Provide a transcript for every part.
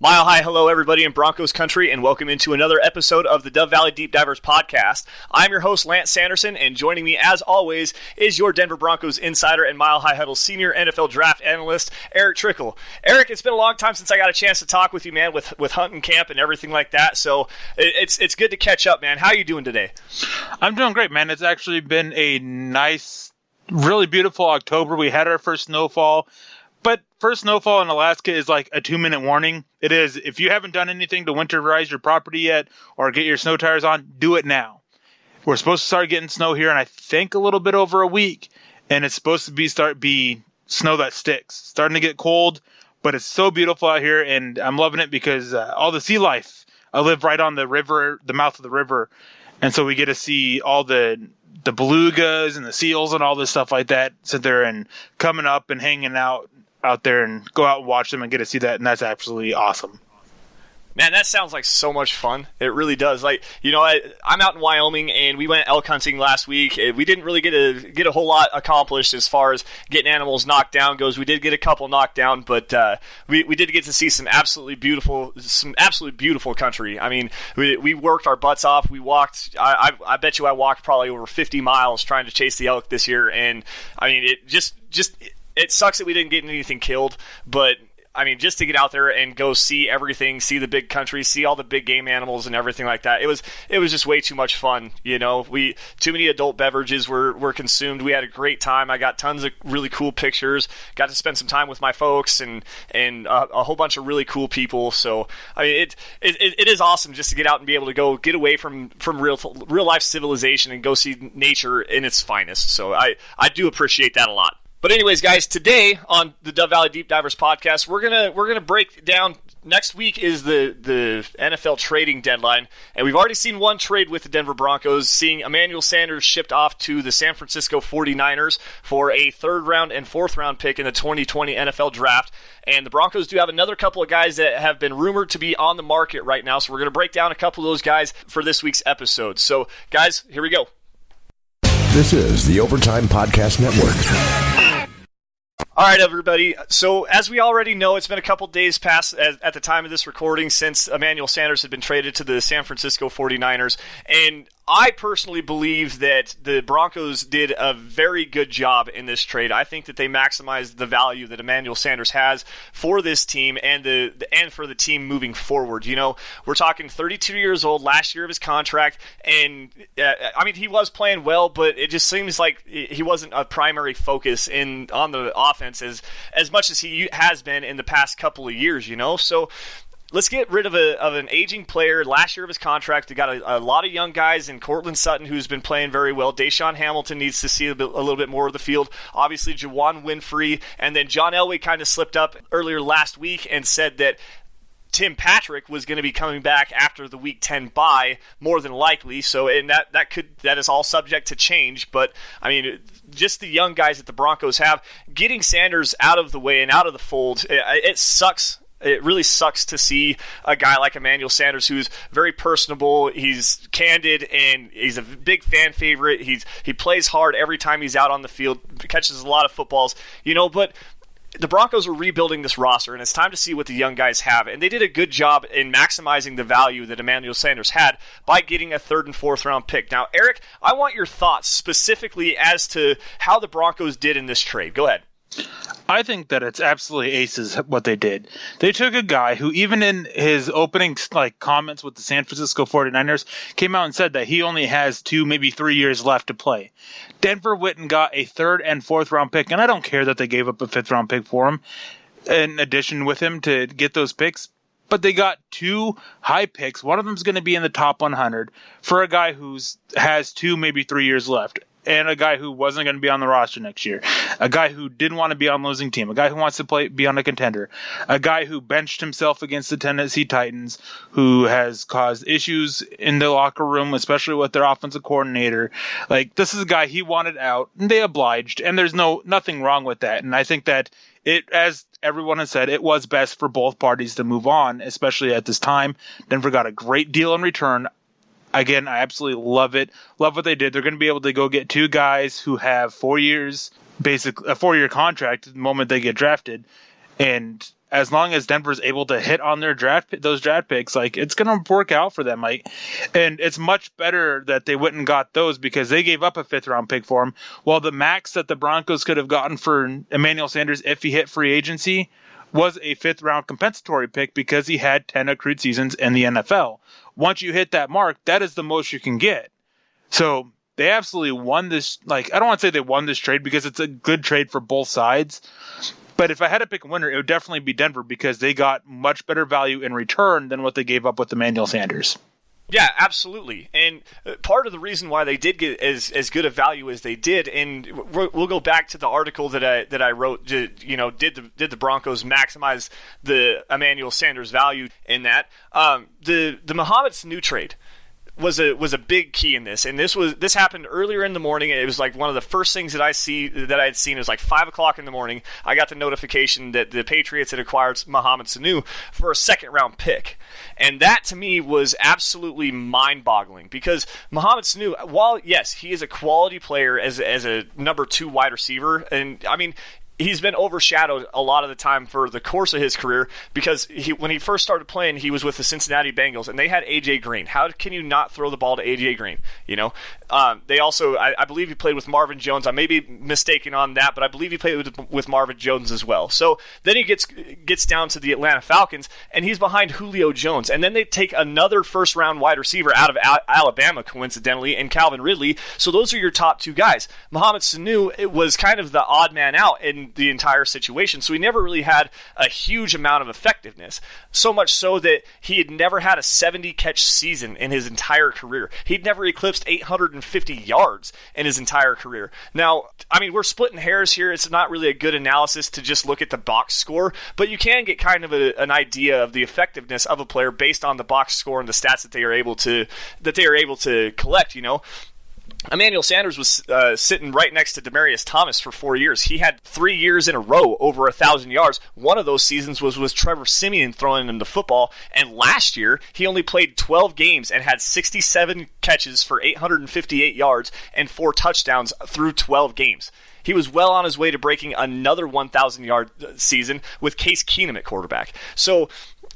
Mile high hello everybody in Broncos country, and welcome into another episode of the Dove Valley Deep Divers podcast. I'm your host Lance Sanderson, and joining me as always is your Denver Broncos insider and Mile High Huddle senior NFL draft analyst Erick Trickel. Erick, it's been a long time since I got a chance to talk with you, man, with hunting camp and everything like that, so it's good to catch up, man. How are you doing today? I'm doing great, man. It's actually been a nice, really beautiful October. We had our first snowfall. But first snowfall in Alaska is like a 2-minute warning. It is, if you haven't done anything to winterize your property yet or get your snow tires on, do it now. We're supposed to start getting snow here in, I think, a little bit over a week. And it's supposed to be snow that sticks. Starting to get cold, but it's so beautiful out here. And I'm loving it because all the sea life. I live right on the river, the mouth of the river. And so we get to see all the belugas and the seals and all this stuff like that sit there and coming up and hanging out there and go out and watch them and get to see that, and that's absolutely awesome. Man, that sounds like so much fun. It really does. Like, you know, I'm out in Wyoming, and we went elk hunting last week. We didn't really get a whole lot accomplished as far as getting animals knocked down goes. We did get a couple knocked down, but we did get to see some absolutely beautiful country. I mean, we worked our butts off. We walked. I bet you I walked probably over 50 miles trying to chase the elk this year, and I mean, it sucks that we didn't get anything killed, but I mean, just to get out there and go see everything, see the big country, see all the big game animals and everything like that, it was just way too much fun. You know, too many adult beverages were consumed. We had a great time. I got tons of really cool pictures. Got to spend some time with my folks and a whole bunch of really cool people. So I mean, it is awesome just to get out and be able to go get away from real life civilization and go see nature in its finest. So I do appreciate that a lot. But anyways, guys, today on the Dove Valley Deep Divers podcast, we're gonna break down. Next week is the NFL trading deadline, and we've already seen one trade with the Denver Broncos, seeing Emmanuel Sanders shipped off to the San Francisco 49ers for a 3rd round and 4th round pick in the 2020 NFL draft. And the Broncos do have another couple of guys that have been rumored to be on the market right now, so we're gonna break down a couple of those guys for this week's episode. So, guys, here we go. This is the Overtime Podcast Network. All right, everybody. So as we already know, it's been a couple days past at the time of this recording since Emmanuel Sanders had been traded to the San Francisco 49ers. And I personally believe that the Broncos did a very good job in this trade. I think that they maximized the value that Emmanuel Sanders has for this team and for the team moving forward. You know, we're talking 32 years old, last year of his contract, and I mean, he was playing well, but it just seems like he wasn't a primary focus on the offense as much as he has been in the past couple of years. You know, so. Let's get rid of an aging player. Last year of his contract, we got a lot of young guys in Cortland Sutton, who's been playing very well. Deshaun Hamilton needs to see a little bit more of the field. Obviously, Juwan Winfrey, and then John Elway kind of slipped up earlier last week and said that Tim Patrick was going to be coming back after the Week 10 bye, more than likely. So, and that is all subject to change. But I mean, just the young guys that the Broncos have, getting Sanders out of the way and out of the fold, it sucks. It really sucks to see a guy like Emmanuel Sanders, who's very personable, he's candid, and he's a big fan favorite. He plays hard every time he's out on the field, catches a lot of footballs, you know, but the Broncos are rebuilding this roster, and it's time to see what the young guys have. And they did a good job in maximizing the value that Emmanuel Sanders had by getting a 3rd and 4th round pick. Now, Erick, I want your thoughts specifically as to how the Broncos did in this trade. Go ahead. I think that it's absolutely aces what they did. They took a guy who, even in his opening comments with the San Francisco 49ers, came out and said that he only has 2, maybe 3 years left to play. Denver went and got a 3rd and 4th round pick, and I don't care that they gave up a 5th round pick for him in addition with him to get those picks. But they got 2 high picks. One of them is going to be in the top 100 for a guy who has 2, maybe 3 years left. And a guy who wasn't going to be on the roster next year. A guy who didn't want to be on a losing team. A guy who wants to be on a contender. A guy who benched himself against the Tennessee Titans, who has caused issues in the locker room, especially with their offensive coordinator. Like, this is a guy he wanted out, and they obliged. And there's nothing wrong with that. And I think that as everyone has said, it was best for both parties to move on, especially at this time. Denver got a great deal in return. Again, I absolutely love it. Love what they did. They're going to be able to go get 2 guys who have 4 years, basically a 4-year contract the moment they get drafted. And as long as Denver's able to hit on their those draft picks, like, it's going to work out for them. Like, and it's much better that they went and got those because they gave up a 5th round pick for him. While the max that the Broncos could have gotten for Emmanuel Sanders if he hit free agency was a 5th round compensatory pick because he had 10 accrued seasons in the NFL. Once you hit that mark, that is the most you can get. So they absolutely won this. Like, I don't want to say they won this trade because it's a good trade for both sides. But if I had to pick a winner, it would definitely be Denver because they got much better value in return than what they gave up with Emmanuel Sanders. Yeah, absolutely. And part of the reason why they did get as good a value as they did, and we'll go back to the article that I wrote. Did the Broncos maximize the Emmanuel Sanders value in that? The Mohamed Sanu trade was a big key in this, and this happened earlier in the morning. It was like one of the first things that I had seen. It was like 5:00 in the morning. I got the notification that the Patriots had acquired Mohamed Sanu for a 2nd round pick, and that to me was absolutely mind-boggling because Mohamed Sanu, while yes he is a quality player as a number 2 wide receiver, and I mean, he's been overshadowed a lot of the time for the course of his career because when he first started playing, he was with the Cincinnati Bengals, and they had A.J. Green. How can you not throw the ball to A.J. Green? They also, I believe he played with Marvin Jones. I may be mistaken on that, but I believe he played with Marvin Jones as well. So then he gets down to the Atlanta Falcons, and he's behind Julio Jones. And then they take another 1st-round wide receiver out of Alabama, coincidentally, and Calvin Ridley. So those are your top 2 guys. Mohamed Sanu was kind of the odd man out in the entire situation, so he never really had a huge amount of effectiveness, so much so that he had never had a 70-catch season in his entire career. He'd never eclipsed 850 yards in his entire career. Now, I mean, we're splitting hairs here. It's not really a good analysis to just look at the box score, but you can get kind of an idea of the effectiveness of a player based on the box score and the stats that they are able to collect, Emmanuel Sanders was sitting right next to Demaryius Thomas for 4 years. He had 3 years in a row over 1,000 yards. One of those seasons was with Trevor Siemian throwing him the football. And last year, he only played 12 games and had 67 catches for 858 yards and 4 touchdowns through 12 games. He was well on his way to breaking another 1,000-yard season with Case Keenum at quarterback. So,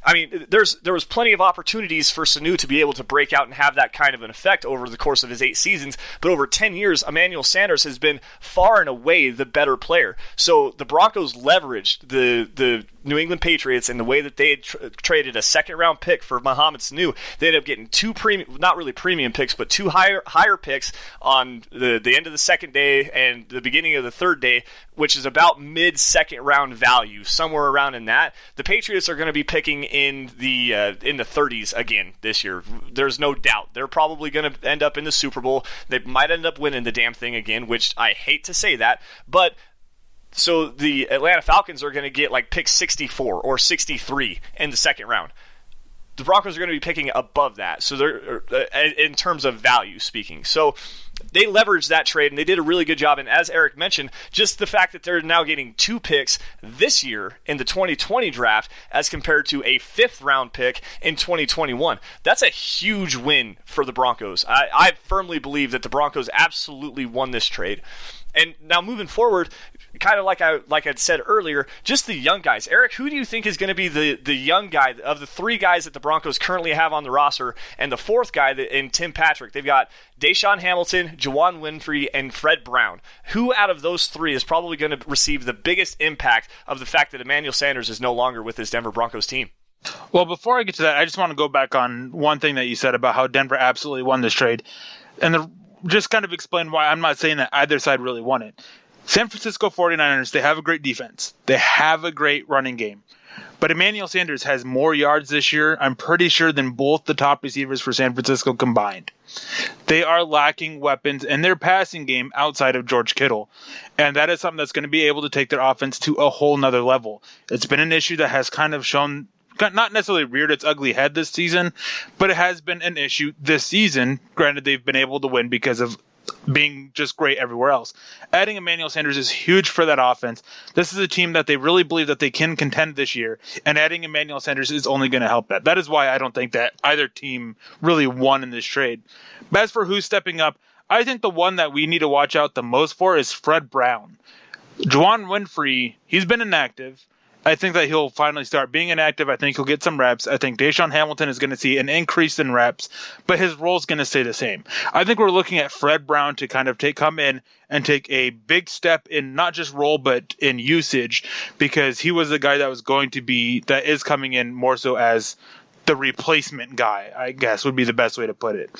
I mean, there was plenty of opportunities for Sanu to be able to break out and have that kind of an effect over the course of his 8 seasons, but over 10 years, Emmanuel Sanders has been far and away the better player. So the Broncos leveraged the New England Patriots in the way that they had traded a 2nd-round pick for Mohamed Sanu. They ended up getting 2 not really premium picks, but 2 higher picks on the end of the 2nd day and the beginning of the 3rd day, which is about mid-2nd-round value, somewhere around in that. The Patriots are going to be picking in the 30s again this year. There's no doubt. They're probably going to end up in the Super Bowl. They might end up winning the damn thing again, which I hate to say that, but so the Atlanta Falcons are going to get like pick 64 or 63 in the 2nd round. The Broncos are going to be picking above that, so they're in terms of value speaking. So they leveraged that trade, and they did a really good job. And as Eric mentioned, just the fact that they're now getting 2 picks this year in the 2020 draft as compared to a 5th-round pick in 2021, that's a huge win for the Broncos. I firmly believe that the Broncos absolutely won this trade. And now moving forward, kind of like I'd said earlier, just the young guys. Eric, who do you think is going to be the young guy of the 3 guys that the Broncos currently have on the roster, and the 4th guy in Tim Patrick? They've got Deshaun Hamilton, Juwan Winfrey, and Fred Brown. Who out of those 3 is probably going to receive the biggest impact of the fact that Emmanuel Sanders is no longer with his Denver Broncos team? Well, before I get to that, I just want to go back on one thing that you said about how Denver absolutely won this trade, and just kind of explain why I'm not saying that either side really won it. San Francisco 49ers, they have a great defense. They have a great running game. But Emmanuel Sanders has more yards this year, I'm pretty sure, than both the top receivers for San Francisco combined. They are lacking weapons in their passing game outside of George Kittle. And that is something that's going to be able to take their offense to a whole nother level. It's been an issue that has kind of shown, not necessarily reared its ugly head this season, but it has been an issue this season. Granted, they've been able to win because of being just great everywhere else. Adding Emmanuel Sanders is huge for that offense. This is a team that they really believe that they can contend this year, and adding Emmanuel Sanders is only going to help that. That is why I don't think that either team really won in this trade. But as for who's stepping up, I think the one that we need to watch out the most for is Fred Brown. Juwan Winfrey, he's been inactive, I think that he'll finally start being inactive. I think he'll get some reps. I think Deshaun Hamilton is going to see an increase in reps, but his role is going to stay the same. I think we're looking at Fred Brown to kind of come in and take a big step in not just role, but in usage, because he was the guy that is coming in more so as the replacement guy, I guess would be the best way to put it.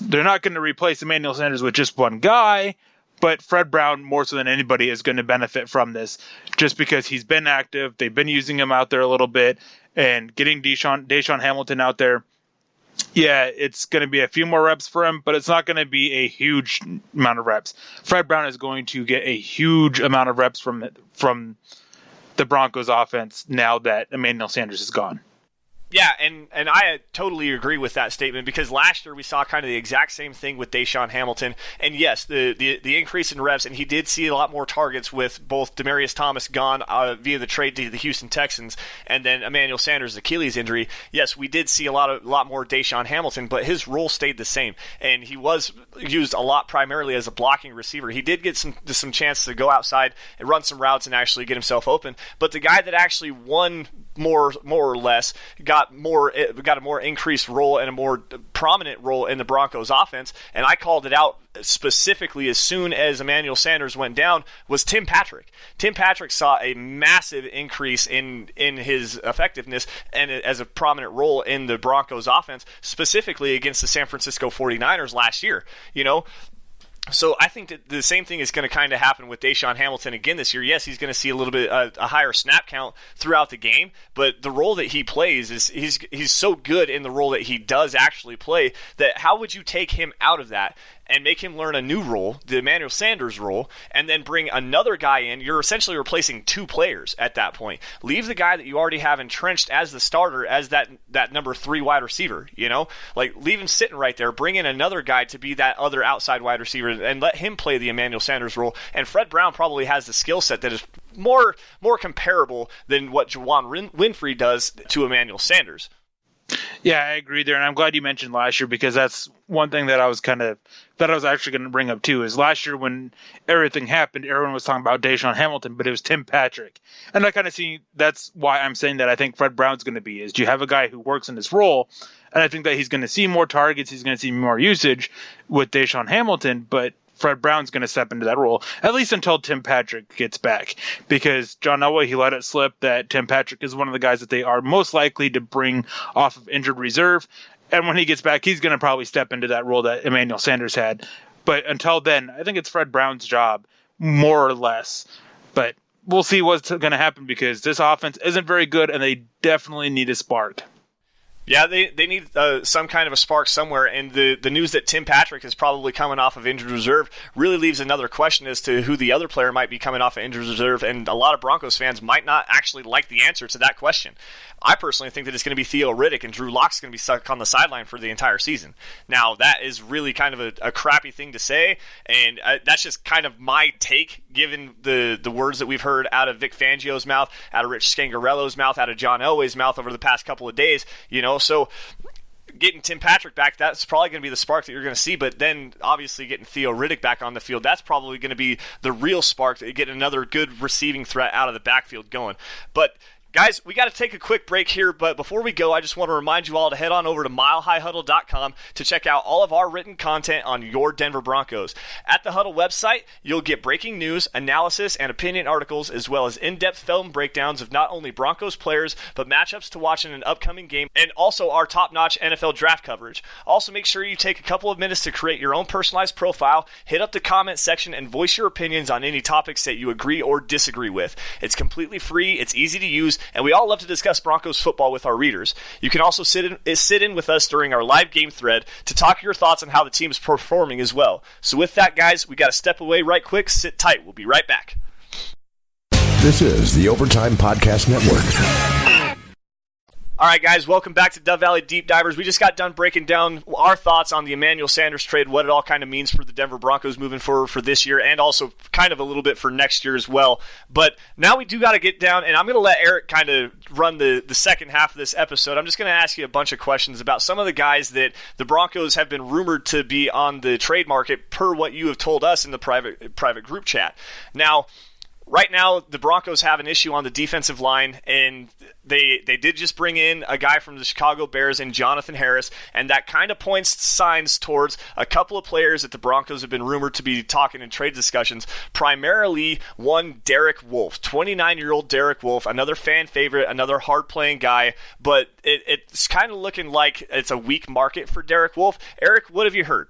They're not going to replace Emmanuel Sanders with just one guy, but Fred Brown, more so than anybody, is going to benefit from this just because he's been active. They've been using him out there a little bit, and getting Deshaun Hamilton out there, yeah, it's going to be a few more reps for him, but it's not going to be a huge amount of reps. Fred Brown is going to get a huge amount of reps from the Broncos offense now that Emmanuel Sanders is gone. Yeah, and I totally agree with that statement, because last year we saw kind of the exact same thing with Deshaun Hamilton. And yes, the increase in reps, and he did see a lot more targets with both Demaryius Thomas gone via the trade to the Houston Texans, and then Emmanuel Sanders' Achilles injury. Yes, we did see a lot more Deshaun Hamilton, but his role stayed the same, and he was used a lot primarily as a blocking receiver. He did get some chance to go outside and run some routes and actually get himself open, but the guy that actually won more or less got a more increased role and a more prominent role in the Broncos offense, and I called it out specifically as soon as Emmanuel Sanders went down, was Tim Patrick. Tim Patrick saw a massive increase in his effectiveness and as a prominent role in the Broncos offense, specifically against the San Francisco 49ers last year. So I think that the same thing is going to kind of happen with Deshaun Hamilton again this year. Yes, he's going to see a little bit a higher snap count throughout the game, but the role that he plays is he's so good in the role that he does actually play that how would you take him out of that and make him learn a new role, the Emmanuel Sanders role, and then bring another guy in? You're essentially replacing two players at that point. Leave the guy that you already have entrenched as the starter, as that number 3 wide receiver, leave him sitting right there. Bring in another guy to be that other outside wide receiver and let him play the Emmanuel Sanders role. And Fred Brown probably has the skill set that is more comparable than what Juwan Winfrey does to Emmanuel Sanders. Yeah, I agree there, and I'm glad you mentioned last year, because that's one thing that I was actually going to bring up too. Is last year when everything happened, everyone was talking about Deshaun Hamilton, but it was Tim Patrick, and I kind of see that's why I'm saying that I think Fred Brown's going to be is you have a guy who works in his role, and I think that he's going to see more targets, he's going to see more usage with Deshaun Hamilton, but Fred Brown's going to step into that role, at least until Tim Patrick gets back, because John Elway, he let it slip that Tim Patrick is one of the guys that they are most likely to bring off of injured reserve, and when he gets back, he's going to probably step into that role that Emmanuel Sanders had. But until then, I think it's Fred Brown's job, more or less. But we'll see what's going to happen, because this offense isn't very good, and they definitely need a spark. Yeah, they need some kind of a spark somewhere, and the news that Tim Patrick is probably coming off of injured reserve really leaves another question as to who the other player might be coming off of injured reserve, and a lot of Broncos fans might not actually like the answer to that question. I personally think that it's going to be Theo Riddick, and Drew Lock's going to be stuck on the sideline for the entire season. Now, that is really kind of a crappy thing to say, and that's just kind of my take, given the words that we've heard out of Vic Fangio's mouth, out of Rich Scangarello's mouth, out of John Elway's mouth over the past couple of days, So getting Tim Patrick back, that's probably going to be the spark that you're going to see. But then, obviously, getting Theo Riddick back on the field, that's probably going to be the real spark to get another good receiving threat out of the backfield going. But guys, we got to take a quick break here, but before we go, I just want to remind you all to head on over to milehighhuddle.com to check out all of our written content on your Denver Broncos. At the Huddle website, you'll get breaking news, analysis, and opinion articles, as well as in-depth film breakdowns of not only Broncos players, but matchups to watch in an upcoming game, and also our top-notch NFL draft coverage. Also, make sure you take a couple of minutes to create your own personalized profile, hit up the comment section, and voice your opinions on any topics that you agree or disagree with. It's completely free, it's easy to use, and we all love to discuss Broncos football with our readers. You can also sit in with us during our live game thread to talk your thoughts on how the team's performing as well. So with that, guys, we got to step away right quick. Sit tight. We'll be right back. This is the Overtime Podcast Network. All right, guys, welcome back to Dove Valley Deep Divers. We just got done breaking down our thoughts on the Emmanuel Sanders trade, what it all kind of means for the Denver Broncos moving forward for this year, and also kind of a little bit for next year as well. But now we do got to get down, and I'm going to let Eric kind of run the second half of this episode. I'm just going to ask you a bunch of questions about some of the guys that the Broncos have been rumored to be on the trade market per what you have told us in the private group chat. Now, right now, the Broncos have an issue on the defensive line, and they did just bring in a guy from the Chicago Bears in Jonathan Harris, and that kind of points signs towards a couple of players that the Broncos have been rumored to be talking in trade discussions, primarily one Derek Wolfe, 29-year-old Derek Wolfe, another fan favorite, another hard-playing guy, but it's kind of looking like it's a weak market for Derek Wolfe. Eric, what have you heard?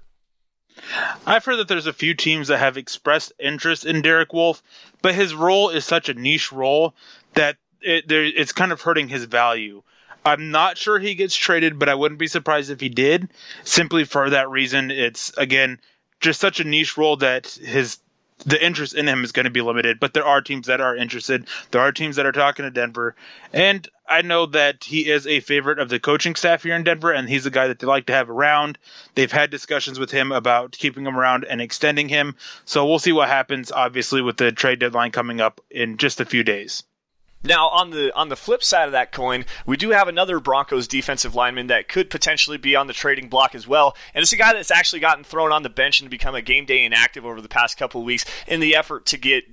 I've heard that there's a few teams that have expressed interest in Derek Wolfe, but his role is such a niche role that it's kind of hurting his value. I'm not sure he gets traded, but I wouldn't be surprised if he did, simply for that reason. It's, again, just such a niche role that the interest in him is going to be limited, but there are teams that are interested. There are teams that are talking to Denver, and I know that he is a favorite of the coaching staff here in Denver, and he's a guy that they like to have around. They've had discussions with him about keeping him around and extending him, so we'll see what happens, obviously, with the trade deadline coming up in just a few days. Now, on the flip side of that coin, we do have another Broncos defensive lineman that could potentially be on the trading block as well, and it's a guy that's actually gotten thrown on the bench and become a game day inactive over the past couple of weeks in the effort to get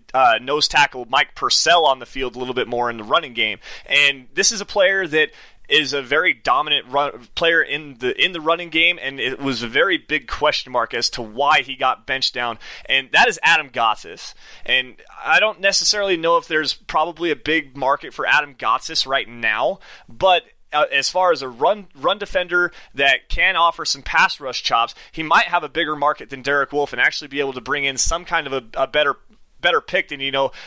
nose tackle Mike Purcell on the field a little bit more in the running game. And this is a player that is a very dominant player in the running game, and it was a very big question mark as to why he got benched down, and that is Adam Gotsis. And I don't necessarily know if there's probably a big market for Adam Gotsis right now, but as far as a run defender that can offer some pass rush chops, he might have a bigger market than Derek Wolfe and actually be able to bring in some kind of a better pick than,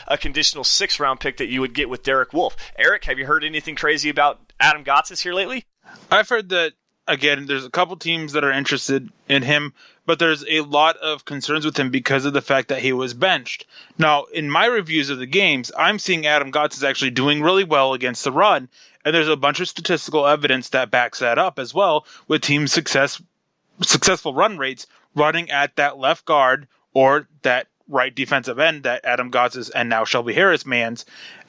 a conditional 6th-round pick that you would get with Derek Wolfe. Eric, have you heard anything crazy about Adam Gotsis here lately? I've heard that, again, there's a couple teams that are interested in him, but there's a lot of concerns with him because of the fact that he was benched. Now, in my reviews of the games, I'm seeing Adam Gotsis actually doing really well against the run, and there's a bunch of statistical evidence that backs that up as well, with teams' successful run rates running at that left guard or that right defensive end that Adam Gotsis and now Shelby Harris mans,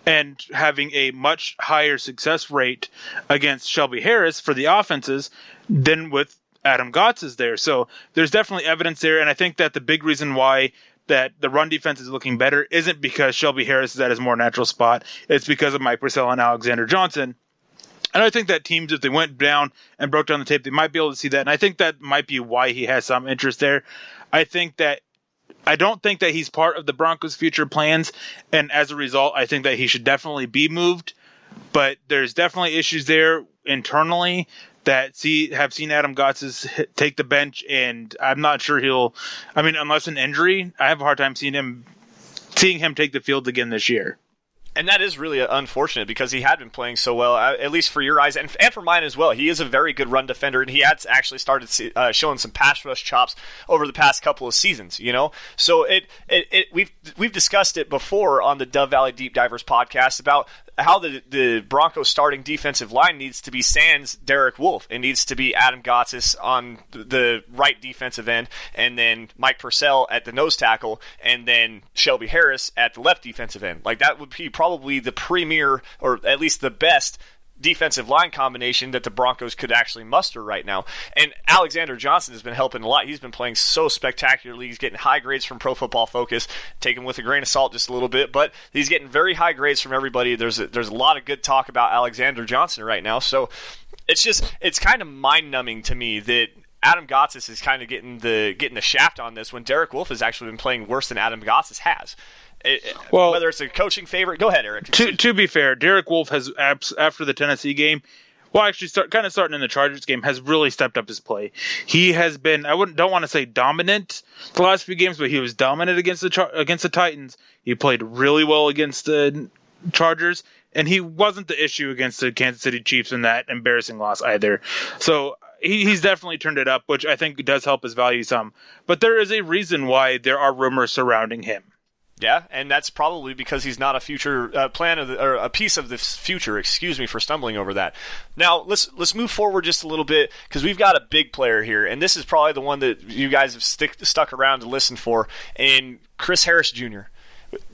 and having a much higher success rate against Shelby Harris for the offenses than with Adam Gotsis there. So there's definitely evidence there, and I think that the big reason why that the run defense is looking better isn't because Shelby Harris is at his more natural spot. It's because of Mike Purcell and Alexander Johnson. And I think that teams, if they went down and broke down the tape, they might be able to see that, and I think that might be why he has some interest there. I don't think that he's part of the Broncos' future plans, and as a result, I think that he should definitely be moved. But there's definitely issues there internally that have seen Adam Gotsis take the bench, and I'm not sure unless an injury, I have a hard time seeing him take the field again this year. And that is really unfortunate because he had been playing so well, at least for your eyes and for mine as well. He is a very good run defender, and he has actually started showing some pass rush chops over the past couple of seasons. So we've discussed it before on the Dove Valley Deep Divers podcast about how the Broncos starting defensive line needs to be sans Derek Wolfe. It needs to be Adam Gotsis on the right defensive end, and then Mike Purcell at the nose tackle, and then Shelby Harris at the left defensive end. Like, that would be probably the premier, or at least the best defensive line combination that the Broncos could actually muster right now. And Alexander Johnson has been helping a lot. He's been playing so spectacularly. He's getting high grades from Pro Football Focus. Take him with a grain of salt just a little bit, but he's getting very high grades from everybody. There's a lot of good talk about Alexander Johnson right now. So it's kind of mind-numbing to me that Adam Gotsis is kind of getting the shaft on this when Derek Wolfe has actually been playing worse than Adam Gotsis has. Whether it's a coaching favorite, go ahead, Eric. To be fair, Derek Wolfe has, after the Tennessee game, starting in the Chargers game, has really stepped up his play. He has been, don't want to say dominant the last few games, but he was dominant against the Titans. He played really well against the Chargers, and he wasn't the issue against the Kansas City Chiefs in that embarrassing loss either. So he's definitely turned it up, which I think does help his value some. But there is a reason why there are rumors surrounding him. Yeah, and that's probably because he's not a future plan or a piece of the future. Excuse me for stumbling over that. Now let's move forward just a little bit because we've got a big player here, and this is probably the one that you guys have stuck around to listen for. And Chris Harris Jr.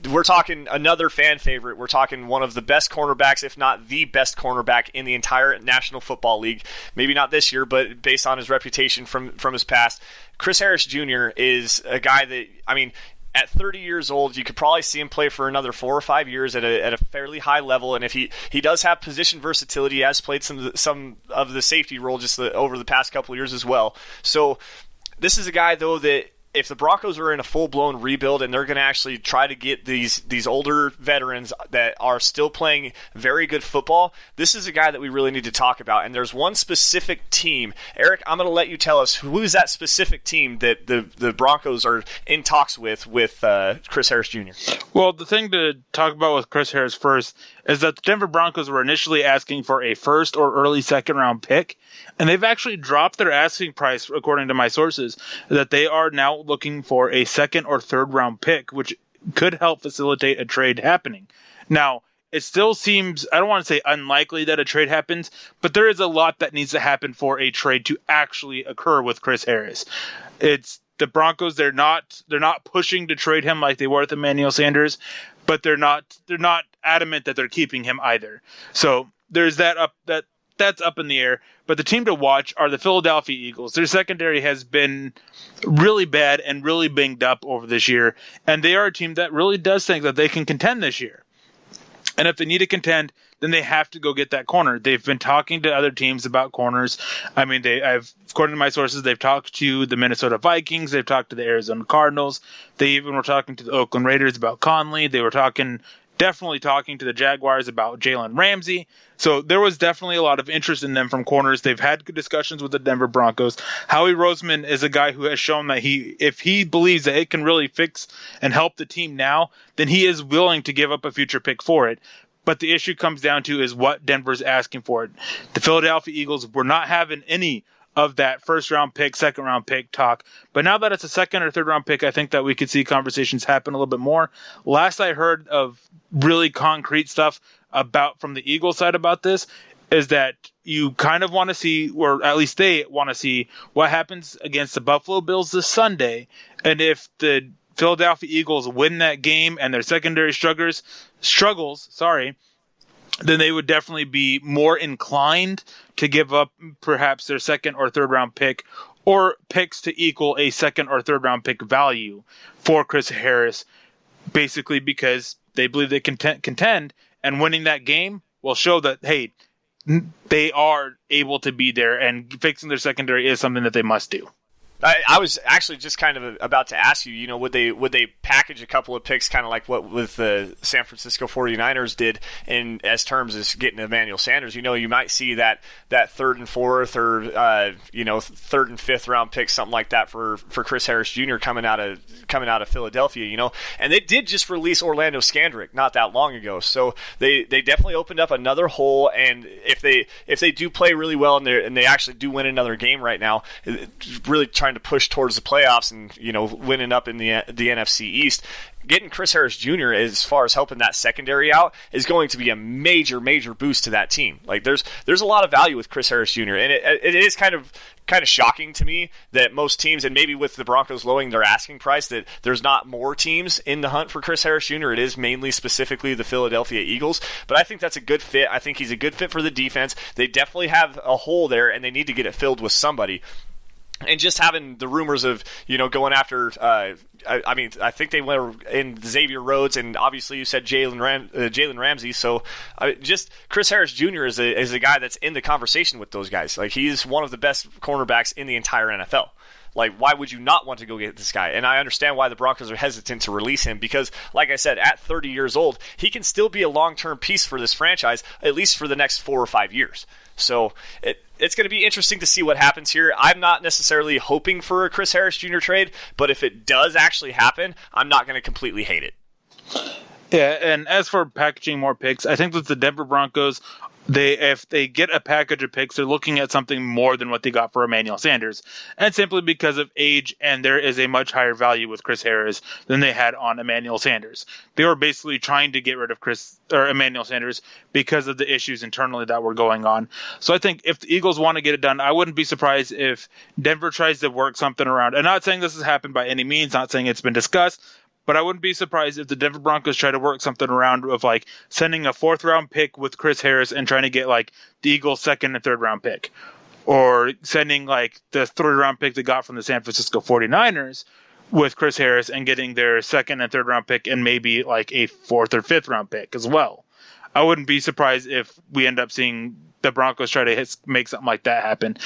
We're talking another fan favorite. We're talking one of the best cornerbacks, if not the best cornerback in the entire National Football League. Maybe not this year, but based on his reputation from his past, Chris Harris Jr. is a guy that, at 30 years old, you could probably see him play for another 4 or 5 years at a fairly high level. And if he does have position versatility, he has played some of the safety role just over the past couple of years as well. So this is a guy, though, that if the Broncos are in a full-blown rebuild and they're going to actually try to get these older veterans that are still playing very good football, this is a guy that we really need to talk about. And there's one specific team. Eric, I'm going to let you tell us who is that specific team that the Broncos are in talks with Chris Harris Jr. Well, the thing to talk about with Chris Harris first is that the Denver Broncos were initially asking for a first or early second-round pick, and they've actually dropped their asking price, according to my sources, that they are now looking for a second or third-round pick, which could help facilitate a trade happening. Now, it still seems, I don't want to say unlikely that a trade happens, but there is a lot that needs to happen for a trade to actually occur with Chris Harris. It's the Broncos, they're not pushing to trade him like they were with Emmanuel Sanders, but they're not adamant that they're keeping him either. So there's that's up in the air. But the team to watch are the Philadelphia Eagles. Their secondary has been really bad and really banged up over this year, and they are a team that really does think that they can contend this year. And if they need to contend, then they have to go get that corner. They've been talking to other teams about corners. I mean, according to my sources, they've talked to the Minnesota Vikings. They've talked to the Arizona Cardinals. They even were talking to the Oakland Raiders about Conley. They were definitely talking to the Jaguars about Jalen Ramsey. So there was definitely a lot of interest in them from corners. They've had good discussions with the Denver Broncos. Howie Roseman is a guy who has shown that if he believes that it can really fix and help the team now, then he is willing to give up a future pick for it. But the issue comes down to is what Denver's asking for it. The Philadelphia Eagles were not having any of that first-round pick, second-round pick talk. But now that it's a second or third-round pick, I think that we could see conversations happen a little bit more. Last I heard of really concrete stuff from the Eagles side about this is that you kind of want to see, or at least they want to see, what happens against the Buffalo Bills this Sunday. And if the Philadelphia Eagles win that game and their secondary struggles, then they would definitely be more inclined to give up perhaps their second or third round pick or picks to equal a second or third round pick value for Chris Harris, basically because they believe they can contend, and winning that game will show that, hey, they are able to be there, and fixing their secondary is something that they must do. I was actually just kind of about to ask you, would they package a couple of picks kind of like what with the San Francisco 49ers did in as terms as getting Emmanuel Sanders? You might see that third and fourth or third and fifth round pick, something like that for Chris Harris Jr. coming out of Philadelphia, and they did just release Orlando Scandrick not that long ago, so they definitely opened up another hole. And if they do play really well and they actually do win another game right now, really trying to push towards the playoffs and winning up in the NFC East, getting Chris Harris Jr. as far as helping that secondary out is going to be a major boost to that team. Like there's a lot of value with Chris Harris Jr. and it is kind of shocking to me that most teams, and maybe with the Broncos lowering their asking price, that there's not more teams in the hunt for Chris Harris Jr. It is mainly specifically the Philadelphia Eagles, but I think that's a good fit. I think he's a good fit for the defense. They definitely have a hole there and they need to get it filled with somebody. And just having the rumors of, going after, I think they went in Xavier Rhodes, and obviously you said Jalen Ramsey. So just Chris Harris Jr. is a guy that's in the conversation with those guys. Like, he's one of the best cornerbacks in the entire NFL. Like, why would you not want to go get this guy? And I understand why the Broncos are hesitant to release him because, like I said, at 30 years old, he can still be a long-term piece for this franchise, at least for the next 4 or 5 years. So it's going to be interesting to see what happens here. I'm not necessarily hoping for a Chris Harris Jr. trade, but if it does actually happen, I'm not going to completely hate it. Yeah, and as for packaging more picks, I think that the Denver Broncos, if they get a package of picks, they're looking at something more than what they got for Emmanuel Sanders, and simply because of age, and there is a much higher value with Chris Harris than they had on Emmanuel Sanders. They were basically trying to get rid of Emmanuel Sanders because of the issues internally that were going on. So I think if the Eagles want to get it done, I wouldn't be surprised if Denver tries to work something around. I'm not saying this has happened by any means, not saying it's been discussed, but I wouldn't be surprised if the Denver Broncos try to work something around of like sending a 4th round pick with Chris Harris and trying to get like the Eagles' 2nd and 3rd round pick, or sending like the 3rd round pick they got from the San Francisco 49ers with Chris Harris and getting their second and third round pick and maybe like a fourth or fifth round pick as well. I wouldn't be surprised if we end up seeing the Broncos try to make something like that happen.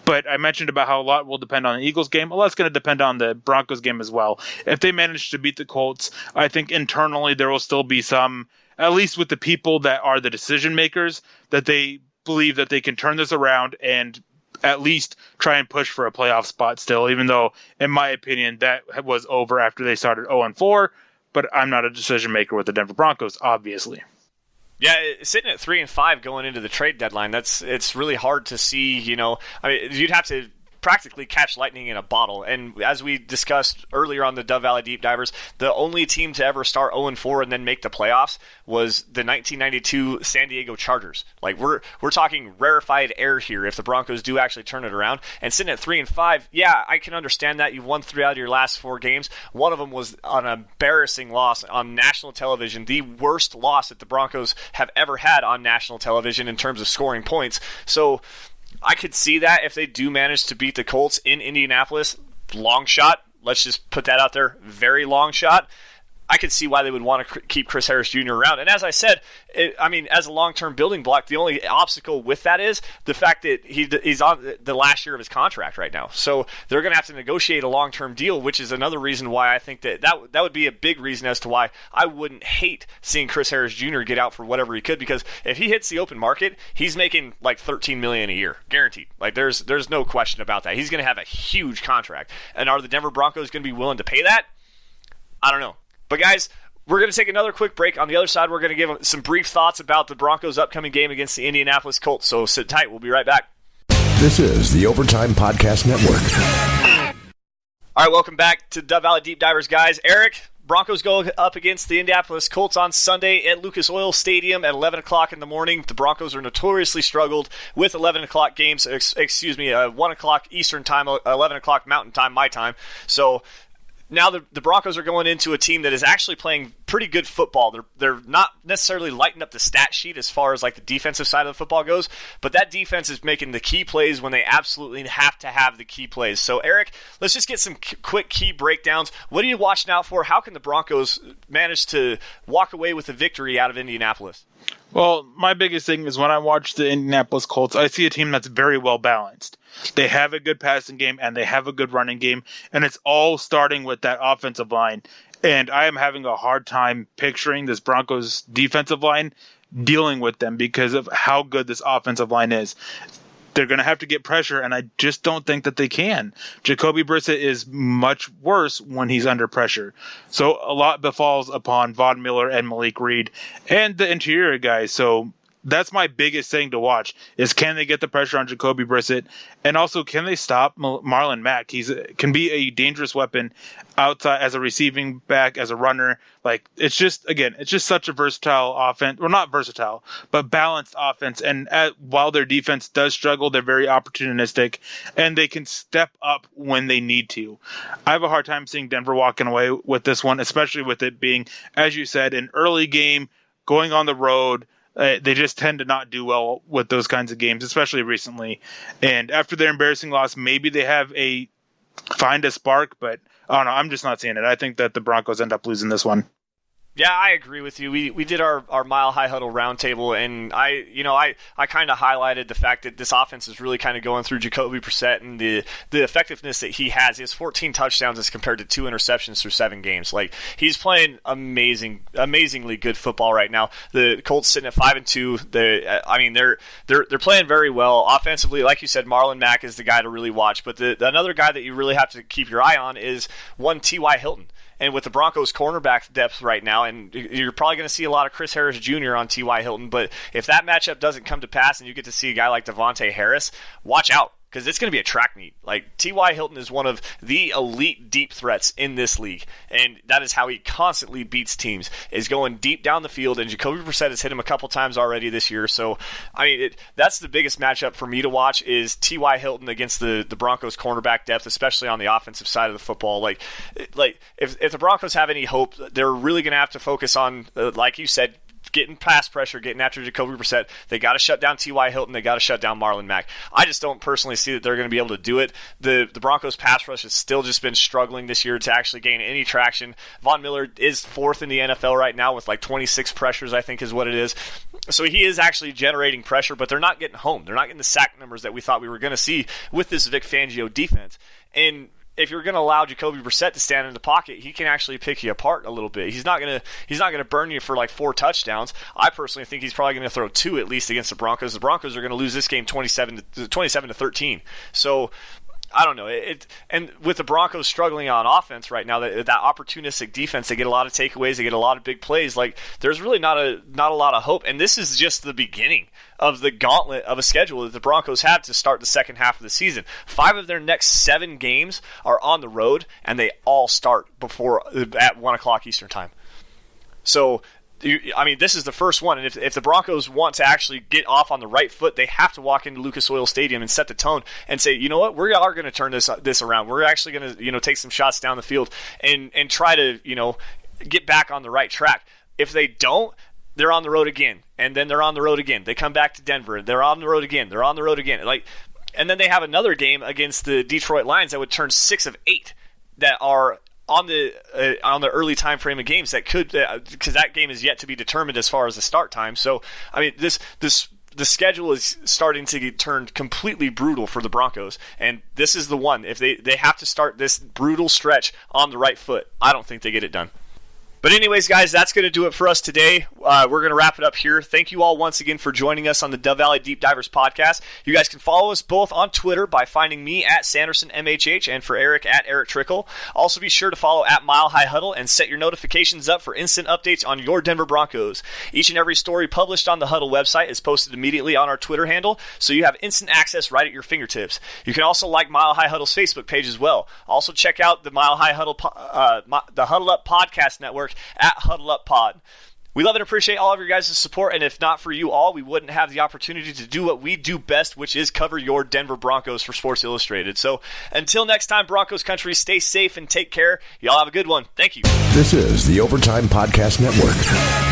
But I mentioned about how a lot will depend on the Eagles game. A lot's going to depend on the Broncos game as well. If they manage to beat the Colts, I think internally there will still be some, at least with the people that are the decision makers, that they believe that they can turn this around and at least try and push for a playoff spot still, even though, in my opinion, that was over after they started 0-4. But I'm not a decision maker with the Denver Broncos, obviously. Yeah, sitting at 3-5 going into the trade deadline, it's really hard to see. You'd have to practically catch lightning in a bottle. And as we discussed earlier on the Dove Valley Deep Divers, the only team to ever start 0-4 and then make the playoffs was the 1992 San Diego Chargers. Like we're talking rarefied air here if the Broncos do actually turn it around. And sitting at 3-5, yeah, I can understand that. You've won 3 out of your last 4 games. One of them was an embarrassing loss on national television, the worst loss that the Broncos have ever had on national television in terms of scoring points. So I could see that if they do manage to beat the Colts in Indianapolis. Long shot. Let's just put that out there. Very long shot. I could see why they would want to keep Chris Harris Jr. around. And as I said, as a long-term building block, the only obstacle with that is the fact that he's on the last year of his contract right now. So they're going to have to negotiate a long-term deal, which is another reason why I think that would be a big reason as to why I wouldn't hate seeing Chris Harris Jr. get out for whatever he could, because if he hits the open market, he's making like $13 million a year, guaranteed. Like there's no question about that. He's going to have a huge contract. And are the Denver Broncos going to be willing to pay that? I don't know. But guys, we're going to take another quick break. On the other side, we're going to give some brief thoughts about the Broncos' upcoming game against the Indianapolis Colts. So sit tight. We'll be right back. This is the Overtime Podcast Network. All right, welcome back to Dove Valley Deep Divers, guys. Eric, Broncos go up against the Indianapolis Colts on Sunday at Lucas Oil Stadium at 11 o'clock in the morning. The Broncos are notoriously struggled with 11 o'clock games, 1 o'clock Eastern time, 11 o'clock Mountain time, my time. So now the Broncos are going into a team that is actually playing pretty good football. They're not necessarily lighting up the stat sheet as far as like the defensive side of the football goes, but that defense is making the key plays when they absolutely have to have the key plays. So Eric, let's just get some quick key breakdowns. What are you watching out for? How can the Broncos manage to walk away with a victory out of Indianapolis? Well, my biggest thing is when I watch the Indianapolis Colts, I see a team that's very well balanced. They have a good passing game and they have a good running game, and it's all starting with that offensive line. And I am having a hard time picturing this Broncos defensive line dealing with them because of how good this offensive line is. They're going to have to get pressure, and I just don't think that they can. Jacoby Brissett is much worse when he's under pressure. So a lot befalls upon Von Miller and Malik Reed and the interior guys. So that's my biggest thing to watch is can they get the pressure on Jacoby Brissett, and also can they stop Marlon Mack? He can be a dangerous weapon outside as a receiving back, as a runner. Like it's just such a versatile offense. Well, not versatile, but balanced offense. And while their defense does struggle, they're very opportunistic and they can step up when they need to. I have a hard time seeing Denver walking away with this one, especially with it being, as you said, an early game going on the road. They just tend to not do well with those kinds of games, especially recently. And after their embarrassing loss, maybe they find a spark, but I don't know. I'm just not seeing it. I think that the Broncos end up losing this one. Yeah, I agree with you. We did our Mile High Huddle roundtable, and I kind of highlighted the fact that this offense is really kind of going through Jacoby Brissett and the effectiveness that he has. He has 14 touchdowns as compared to 2 interceptions through 7 games. Like he's playing amazingly good football right now. The Colts sitting at 5-2. They're playing very well offensively. Like you said, Marlon Mack is the guy to really watch. But another guy that you really have to keep your eye on is one T.Y. Hilton. And with the Broncos' cornerback depth right now, and you're probably going to see a lot of Chris Harris Jr. on T.Y. Hilton, but if that matchup doesn't come to pass and you get to see a guy like Devontae Harris, watch out, because it's going to be a track meet. Like, T.Y. Hilton is one of the elite deep threats in this league, and that is how he constantly beats teams, is going deep down the field, and Jacoby Brissett has hit him a couple times already this year. So, that's the biggest matchup for me to watch is T.Y. Hilton against the Broncos' cornerback depth, especially on the offensive side of the football. Like if the Broncos have any hope, they're really going to have to focus on, like you said, getting pass pressure, getting after Jacoby Brissett. They got to shut down T.Y. Hilton. They got to shut down Marlon Mack. I just don't personally see that they're going to be able to do it. The Broncos pass rush has still just been struggling this year to actually gain any traction. Von Miller is 4th in the NFL right now with like 26 pressures, I think is what it is. So he is actually generating pressure, but they're not getting home. They're not getting the sack numbers that we thought we were going to see with this Vic Fangio defense. And if you're going to allow Jacoby Brissett to stand in the pocket, he can actually pick you apart a little bit. He's not going to burn you for like 4 touchdowns. I personally think he's probably going to throw 2 at least against the Broncos. The Broncos are going to lose this game 27 to 13. So I don't know. And with the Broncos struggling on offense right now, that opportunistic defense, they get a lot of takeaways, they get a lot of big plays. Like there's really not a lot of hope. And this is just the beginning of the gauntlet of a schedule that the Broncos have to start the second half of the season. 5 of their next 7 games are on the road, and they all start at 1 o'clock Eastern time. So this is the first one, and if the Broncos want to actually get off on the right foot, they have to walk into Lucas Oil Stadium and set the tone and say, you know what, we are going to turn this around. We're actually going to take some shots down the field and try to get back on the right track. If they don't, they're on the road again, and then they're on the road again. They come back to Denver, they're on the road again. They're on the road again. And then they have another game against the Detroit Lions that would turn 6 of 8 that are on the early time frame of games that could, because that game is yet to be determined as far as the start time. So the schedule is starting to get turned completely brutal for the Broncos, and this is the one. If they have to start this brutal stretch on the right foot, I don't think they get it done. But anyways, guys, that's going to do it for us today. We're going to wrap it up here. Thank you all once again for joining us on the Dove Valley Deep Divers podcast. You guys can follow us both on Twitter by finding me at Sanderson MHH and for Eric at Erick Trickel. Also be sure to follow at Mile High Huddle and set your notifications up for instant updates on your Denver Broncos. Each and every story published on the Huddle website is posted immediately on our Twitter handle, so you have instant access right at your fingertips. You can also like Mile High Huddle's Facebook page as well. Also check out the Mile High Huddle, the Huddle Up Podcast Network at Huddle Up Pod. We love and appreciate all of your guys' support, and if not for you all, we wouldn't have the opportunity to do what we do best, which is cover your Denver Broncos for Sports Illustrated. So until next time, Broncos country, stay safe and take care. Y'all have a good one. Thank you. This is the Overtime Podcast Network.